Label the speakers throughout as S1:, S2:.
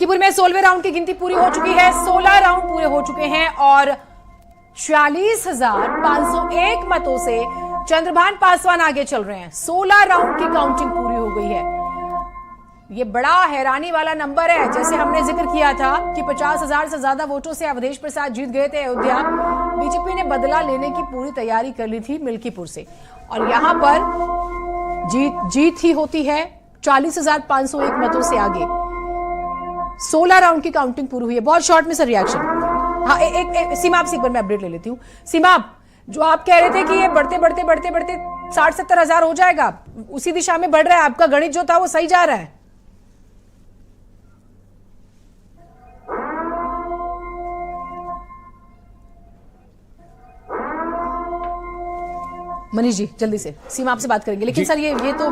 S1: लखीमपुर में 16वें राउंड की गिनती पूरी हो चुकी है। 16 राउंड पूरे हो चुके हैं और 46,501 मतों से चंद्रभान पासवान आगे चल रहे हैं। 16 राउंड की काउंटिंग पूरी हो गई है। ये बड़ा हैरानी वाला नंबर है। जैसे हमने जिक्र किया था कि 50,000 से ज्यादा वोटों से अवधेश प्रसाद जीत गए थे अयोध्या। बीजेपी ने बदला लेने की पूरी तैयारी कर ली थी मिल्कीपुर से और यहां पर जीत ही होती है 40,501 मतों से आगे। 16 राउंड की काउंटिंग पूरी हुई है। बहुत शॉर्ट में सर रिएक्शन। हाँ, सीमा आपसे एक बार मैं अपडेट ले लेती हूँ। सीमा, जो आप कह रहे थे कि ये बढ़ते 60-70 हजार हो जाएगा, उसी दिशा में बढ़ रहा है। आपका गणित जो था वो सही जा रहा है। मनीष जी जल्दी से, सीमा आपसे बात करेंगे। लेकिन सर ये तो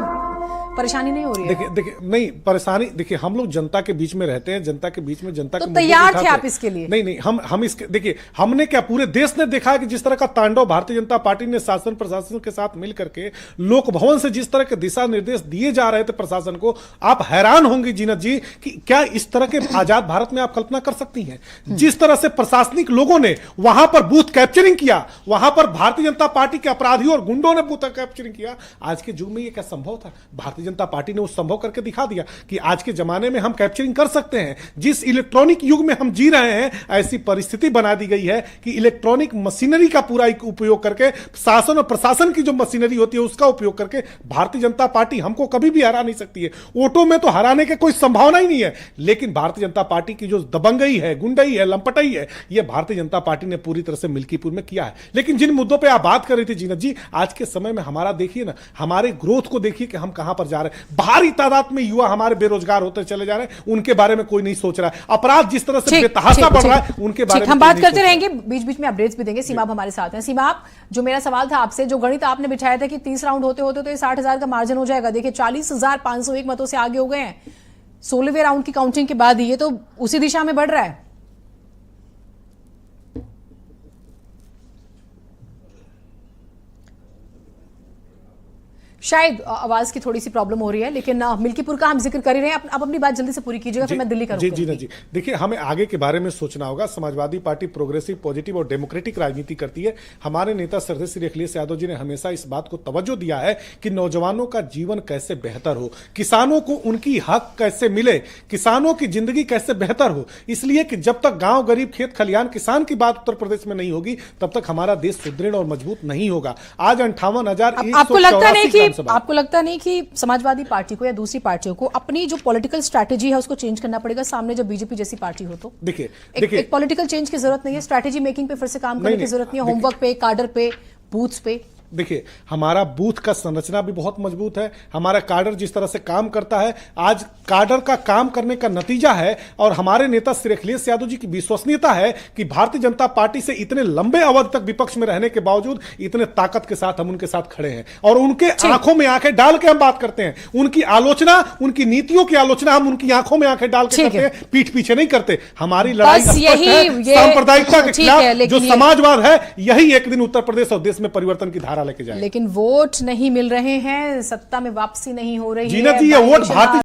S1: परेशानी नहीं हो रही है?
S2: देखिए नहीं परेशानी, देखिए हम लोग जनता के बीच में रहते हैं, जनता के बीच में जनता
S1: तो
S2: के
S1: तैयार थे आप इसके लिए?
S2: नहीं हम इसके, देखिए हमने क्या, पूरे देश ने देखा है कि जिस तरह का तांडव भारतीय जनता पार्टी ने शासन प्रशासन के साथ मिल करके लोक भवन से जिस तरह के दिशा निर्देश दिए जा रहे थे प्रशासन को, आप हैरान होंगे जीनत जी कि क्या इस तरह के आजाद भारत में आप कल्पना कर सकती हैं जिस तरह से प्रशासनिक लोगों ने वहां पर बूथ कैप्चरिंग किया, वहां पर भारतीय जनता पार्टी के अपराधियों और गुंडों ने बूथ कैप्चरिंग किया। आज के युग में यह क्या संभव था? भारतीय जनता पार्टी ने उस संभव करके दिखा दिया कि आज के जमाने में हम कैप्चरिंग कर सकते हैं। जिस इलेक्ट्रॉनिक युग में हम जी रहे हैं, ऐसी परिस्थिति बना दी गई है कि इलेक्ट्रॉनिक मशीनरी का पूरा उपयोग करके, शासन और प्रशासन की जो मशीनरी होती है उसका उपयोग करके भारतीय जनता पार्टी हमको कभी भी हरा नहीं सकती है। वोटों में तो हराने की कोई संभावना ही नहीं है, लेकिन भारतीय जनता पार्टी की जो दबंगई है, गुंडई है, लंपटई है, यह भारतीय जनता पार्टी ने पूरी तरह से मिल्कीपुर में किया है। लेकिन जिन मुद्दों पर आप बात कर रही थी जीनत जी, आज के समय में हमारा देखिए ना, हमारे ग्रोथ को देखिए कि हम कहां पर जा रहे हैं। भारी तादाद में युवा हमारे बेरोजगार होते चले जा रहे हैं, उनके बारे में कोई नहीं सोच रहा है। अपराध जिस तरह से बेतहाशा बढ़ रहा है, उनके बारे में
S1: हम बात करते रहेंगे, बीच बीच में अपडेट्स भी देंगे। सीमा आप हमारे साथ हैं। सीमा, आप, जो मेरा सवाल था आपसे, जो गणित आपने बिछाया था कि 30 राउंड होते होते तो ये 60,000 का मार्जिन हो जाएगा, देखिए 40,501 मतों से आगे हो गए हैं 16वें राउंड की काउंटिंग के बाद। ये तो उसी दिशा में बढ़ रहा है। शायद आवाज की थोड़ी सी प्रॉब्लम हो रही है, लेकिन मिल्कीपुर का हम जिक्र कर ही रहे हैं। आप अपनी बात जल्दी से पूरी कीजिएगा, फिर मैं दिल्ली करूंगा।
S2: जी देखिए, हमें आगे के बारे में सोचना होगा। समाजवादी पार्टी प्रोग्रेसिव, पॉजिटिव और डेमोक्रेटिक राजनीति करती है। हमारे नेता श्रद्धेय श्री अखिलेश यादव जी ने हमेशा इस बात को तवज्जो दिया है कि नौजवानों का जीवन कैसे बेहतर हो, किसानों को उनकी हक कैसे मिले, किसानों की जिंदगी कैसे बेहतर हो। इसलिए कि जब तक गांव गरीब खेत खलियान किसान की बात उत्तर प्रदेश में नहीं होगी, तब तक हमारा देश सुदृढ़ और मजबूत नहीं होगा। आज 58,184
S1: आपको लगता नहीं कि समाजवादी पार्टी को या दूसरी पार्टियों को अपनी जो पॉलिटिकल स्ट्रैटेजी है उसको चेंज करना पड़ेगा सामने जब बीजेपी जैसी पार्टी हो? तो
S2: देखिए
S1: एक पॉलिटिकल चेंज की जरूरत नहीं है, स्ट्रैटेजी मेकिंग पे फिर से काम करने की जरूरत नहीं है, होमवर्क पे, कार्डर पे, बूथ्स पे।
S2: देखिए, हमारा बूथ का संरचना भी बहुत मजबूत है। हमारा कार्डर जिस तरह से काम करता है, आज कार्डर का काम करने का नतीजा है और हमारे नेता श्री अखिलेश यादव जी की विश्वसनीयता है कि भारतीय जनता पार्टी से इतने लंबे अवधि तक विपक्ष में रहने के बावजूद इतने ताकत के साथ हम उनके साथ खड़े हैं और उनके आंखों में आंखें डाल के हम बात करते हैं। उनकी आलोचना, उनकी नीतियों की आलोचना हम उनकी आंखों में आंखें डाल के करते हैं, पीठ पीछे नहीं करते। हमारी लड़ाई सांप्रदायिकता के खिलाफ जो समाजवाद है, यही एक दिन उत्तर प्रदेश और देश में परिवर्तन की धारा लेके जाए।
S1: लेकिन वोट नहीं मिल रहे हैं, सत्ता में वापसी नहीं हो रही है।
S2: जीनत जी, ये वोट भारतीय